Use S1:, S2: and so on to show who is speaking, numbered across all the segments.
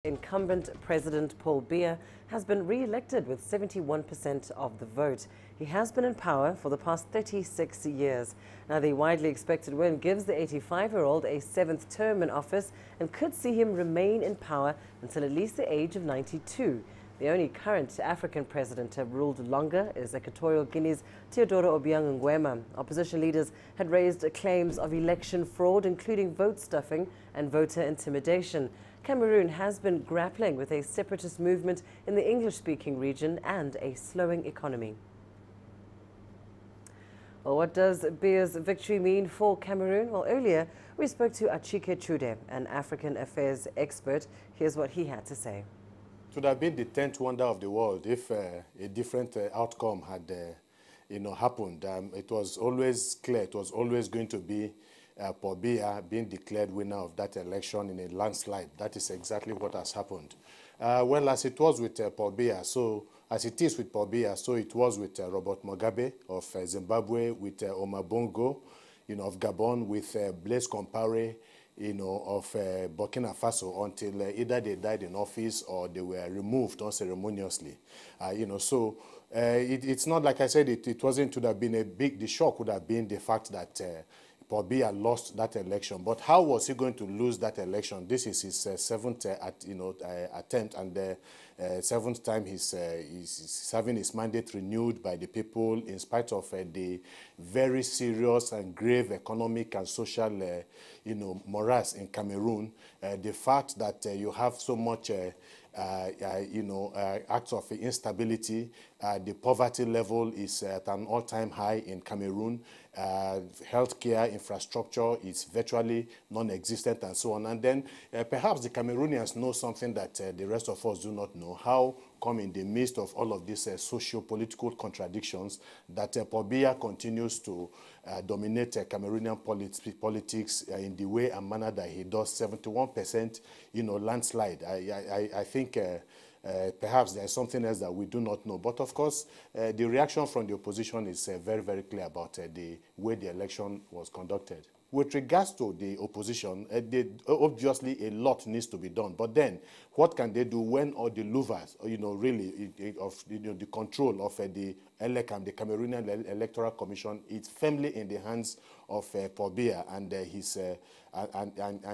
S1: Incumbent President Paul Biya has been re-elected with 71% of the vote. He has been in power for the past 36 years. Now, the widely expected win gives the 85-year-old a seventh term in office and could see him remain in power until at least the age of 92. The only current African president to have ruled longer is Equatorial Guinea's Teodoro Obiang Nguema. Opposition leaders had raised claims of election fraud, including vote stuffing and voter intimidation. Cameroon has been grappling with a separatist movement in the English-speaking region and a slowing economy. Well, what does Biya's victory mean for Cameroon? Well, earlier we spoke to Achike Chude, an African affairs expert. Here's what he had to say.
S2: It would have been the 10th wonder of the world if a different outcome had happened. It was always clear, it was always going to be Paul Biya being declared winner of that election in a landslide. That is exactly what has happened. Well, as it was with Paul Biya, so as it is with Paul Biya, so it was with Robert Mugabe of Zimbabwe, with Omar Bongo, of Gabon, with Blaise Compaoré, of Burkina Faso, until either they died in office or they were removed unceremoniously. It's not like I said, it wasn't to have been the shock would have been the fact that Paul Biya lost that election. But how was he going to lose that election? This is his seventh attempt, and the seventh time he's having his mandate renewed by the people in spite of the very serious and grave economic and social morass in Cameroon. The fact that you have so much acts of instability. The poverty level is at an all-time high in Cameroon. Healthcare infrastructure is virtually non-existent and so on. And then perhaps the Cameroonians know something that the rest of us do not know. How come in the midst of all of these socio-political contradictions that Paul Biya continues to dominate Cameroonian politics in the way and manner that he does, 71% landslide. I think perhaps there's something else that we do not know. But of course, the reaction from the opposition is very, very clear about the way the election was conducted. With regards to the opposition, obviously a lot needs to be done. But then, what can they do when all the louvers, really, of the control of the ELECAM, the Cameroonian Electoral Commission, is firmly in the hands of Paul Biya and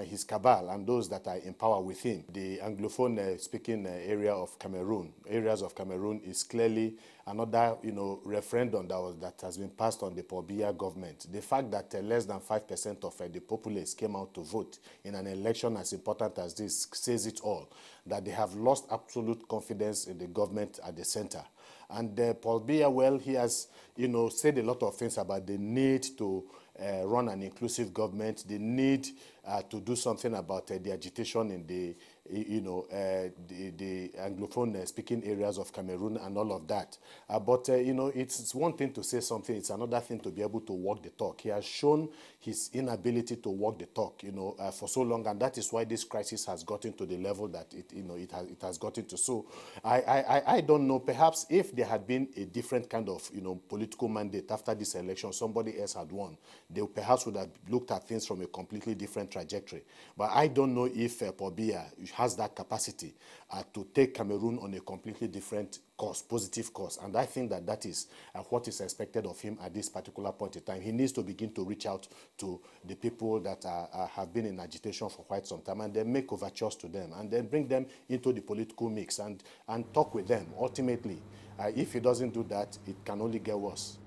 S2: his cabal and those that are in power with him. The Anglophone-speaking areas of Cameroon is clearly another, referendum that has been passed on the Paul Biya government. The fact that less than 5% of the populace came out to vote in an election as important as this says it all, that they have lost absolute confidence in the government at the center. And Paul Biya, well, he has, said a lot of things about the need to run an inclusive government, the need to do something about the agitation in the Anglophone-speaking areas of Cameroon and all of that. But it's one thing to say something, it's another thing to be able to walk the talk. He has shown his inability to walk the talk, for so long, and that is why this crisis has gotten to the level that it has gotten to. So I don't know, perhaps if there had been a different kind of, political mandate after this election, somebody else had won, they perhaps would have looked at things from a completely different trajectory. But I don't know if Paul Biya has that capacity to take Cameroon on a completely different course, positive course. And I think that is what is expected of him at this particular point in time. He needs to begin to reach out to the people that have been in agitation for quite some time and then make overtures to them and then bring them into the political mix and talk with them. Ultimately, if he doesn't do that, it can only get worse.